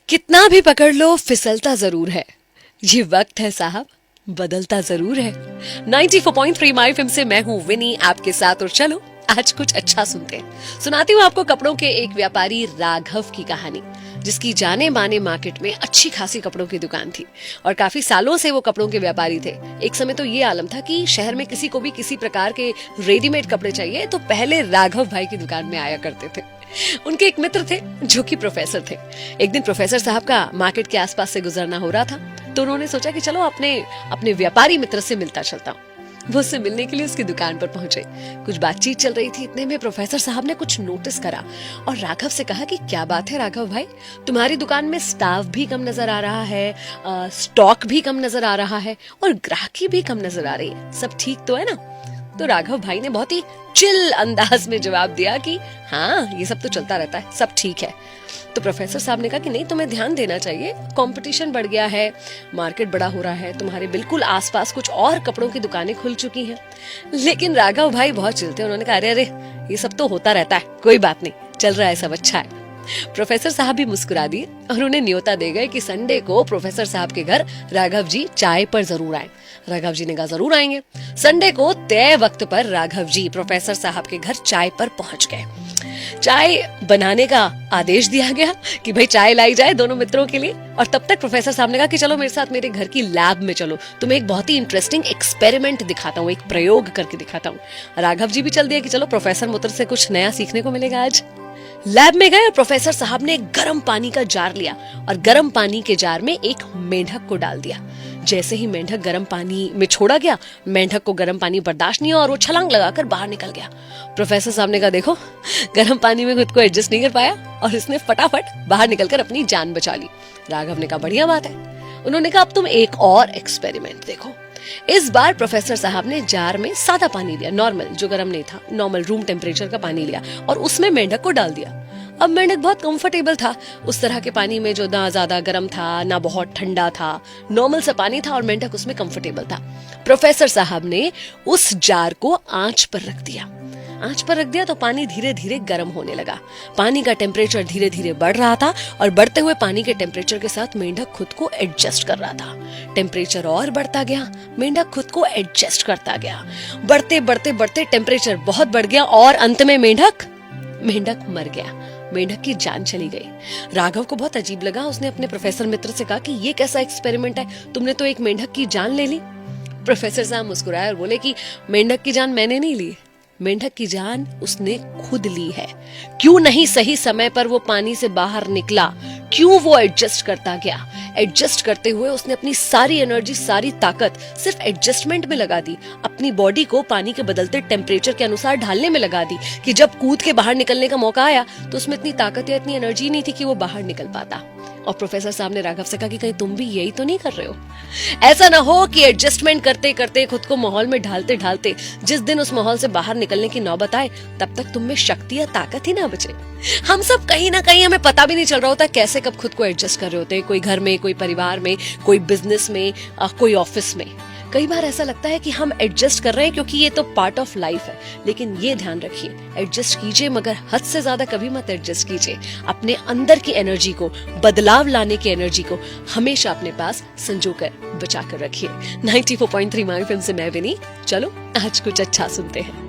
कितना भी पकड़ लो फिसलता जरूर है। ये वक्त है साहब, बदलता जरूर है। 94.3 माय एफएम से मैं हूँ विनी आपके साथ, और चलो आज कुछ अच्छा सुनते हैं। सुनाती हूँ आपको कपड़ों के एक व्यापारी राघव की कहानी, जिसकी जाने माने मार्केट में अच्छी खासी कपड़ों की दुकान थी और काफी सालों से वो कपड़ों के व्यापारी थे। एक समय तो ये आलम था कि शहर में किसी को भी किसी प्रकार के रेडीमेड कपड़े चाहिए तो पहले राघव भाई की दुकान में आया करते थे। उनके एक मित्र थे जो कि प्रोफेसर थे। एक दिन प्रोफेसर साहब का मार्केट के आसपास से गुजरना हो रहा था, तो उन्होंने सोचा कि चलो अपने व्यापारी मित्र से मिलता चलता हूँ। वो उससे मिलने के लिए उसकी दुकान पर पहुंचे। कुछ बातचीत चल रही थी, इतने में प्रोफेसर साहब ने कुछ नोटिस करा और राघव से कहा कि क्या बात है राघव भाई, तुम्हारी दुकान में स्टाफ भी कम नजर आ रहा है, स्टॉक भी कम नजर आ रहा है और ग्राहकी भी कम नजर आ रही है, सब ठीक तो है ना? तो राघव भाई ने बहुत ही चिल अंदाज में जवाब दिया कि हाँ, ये सब तो चलता रहता है, सब ठीक है। तो प्रोफेसर साहब ने कहा कि नहीं, तुम्हें ध्यान देना चाहिए, कंपटीशन बढ़ गया है, मार्केट बड़ा हो रहा है, तुम्हारे बिल्कुल आसपास कुछ और कपड़ों की दुकानें खुल चुकी हैं। लेकिन राघव भाई बहुत चिल थे, उन्होंने कहा अरे अरे, ये सब तो होता रहता है, कोई बात नहीं, चल रहा है, सब अच्छा है। प्रोफेसर साहब भी मुस्कुरा दिए और उन्हें न्योता दे गए कि संडे को प्रोफेसर साहब के घर राघव जी चाय पर जरूर आए। राघव जी ने कहा जरूर आएंगे। संडे को तय वक्त पर राघव जी प्रोफेसर साहब के घर चाय पर पहुंच गए। चाय बनाने का आदेश दिया गया कि भाई चाय लाई जाए दोनों मित्रों के लिए, और तब तक प्रोफेसर साहब ने कहा कि चलो मेरे साथ मेरे घर की लैब में चलो, तुम्हें एक बहुत ही इंटरेस्टिंग एक्सपेरिमेंट दिखाता हूँ, एक प्रयोग करके दिखाता हूँ। राघव जी भी चल दिया कि चलो प्रोफेसर मित्र से कुछ नया सीखने को मिलेगा आज। लैब में गए और प्रोफेसर साहब ने गर्म पानी का जार लिया और गर्म पानी के जार में एक मेंढक को डाल दिया। जैसे ही मेंढक गर्म पानी में छोड़ा गया, मेंढक को गर्म पानी बर्दाश्त नहीं हुआ और वो छलांग लगाकर बाहर निकल गया। प्रोफेसर साहब ने कहा देखो, गर्म पानी में खुद को एडजस्ट नहीं कर पाया और इसने फटाफट बाहर निकलकर अपनी जान बचा ली। राघव ने कहा बढ़िया बात है। उन्होंने कहा अब तुम एक और एक्सपेरिमेंट देखो। इस बार प्रोफेसर साहब ने जार में सादा पानी लिया, नॉर्मल, जो गर्म नहीं था, नॉर्मल रूम टेम्परेचर का पानी लिया और उसमें मेंढक को डाल दिया। अब मेंढक बहुत कंफर्टेबल था उस तरह के पानी में, जो ना ज्यादा गर्म था ना बहुत ठंडा था, नॉर्मल सा पानी था और मेंढक उसमें कंफर्टेबल था। प्रोफेसर साहब ने उस जार को आंच पर रख दिया। आंच पर रख दिया तो पानी धीरे धीरे गर्म होने लगा। पानी का टेम्परेचर धीरे धीरे बढ़ रहा था और बढ़ते हुए पानी के टेम्परेचर के साथ मेंढक खुद को एडजस्ट कर रहा था। टेम्परेचर और बढ़ता गया, मेंढक खुद को एडजस्ट करता गया। बढ़ते बढ़ते बढ़ते टेम्परेचर बहुत बढ़ गया और अंत में मेंढक मर गया। मेंढक की जान चली गई। राघव को बहुत अजीब लगा। उसने अपने प्रोफेसर मित्र से कहा कि ये कैसा एक्सपेरिमेंट है, तुमने तो एक मेंढक की जान ले ली। प्रोफेसर साहब मुस्कुराए और बोले कि मेंढक की जान मैंने नहीं ली, मेंढक की जान उसने खुद ली है। क्यों नहीं सही समय पर वो पानी से बाहर निकला, क्यों वो एडजस्ट करता गया। एडजस्ट करते हुए उसने अपनी सारी एनर्जी, सारी ताकत सिर्फ एडजस्टमेंट में लगा दी, अपनी बॉडी को पानी के बदलते टेम्परेचर के अनुसार ढालने में लगा दी कि जब कूद के बाहर निकलने का मौका आया तो उसमें इतनी ताकत या इतनी एनर्जी नहीं थी कि वो बाहर निकल पाता। और प्रोफेसर साहब ने राघव से कहा कि कहीं तुम भी यही तो नहीं कर रहे हो? ऐसा ना हो कि एडजस्टमेंट करते करते, खुद को माहौल में ढालते ढालते जिस दिन उस माहौल से बाहर निकलने की नौबत आए तब तक तुम में शक्ति या ताकत ही ना बचे। हम सब कहीं ना कहीं, हमें पता भी नहीं चल रहा होता कैसे कब खुद को एडजस्ट कर रहे होते हैं, कोई घर में, कोई परिवार में, कोई बिजनेस में, कोई ऑफिस में। कई बार ऐसा लगता है कि हम एडजस्ट कर रहे हैं क्योंकि ये तो पार्ट ऑफ लाइफ है, लेकिन ये ध्यान रखिए, एडजस्ट कीजिए मगर हद से ज्यादा कभी मत एडजस्ट कीजिए। अपने अंदर की एनर्जी को, बदलाव लाने की एनर्जी को हमेशा अपने पास संजोकर बचा कर रखिए। 94.3 माय एफएम से मैं विनी, चलो आज कुछ अच्छा सुनते हैं।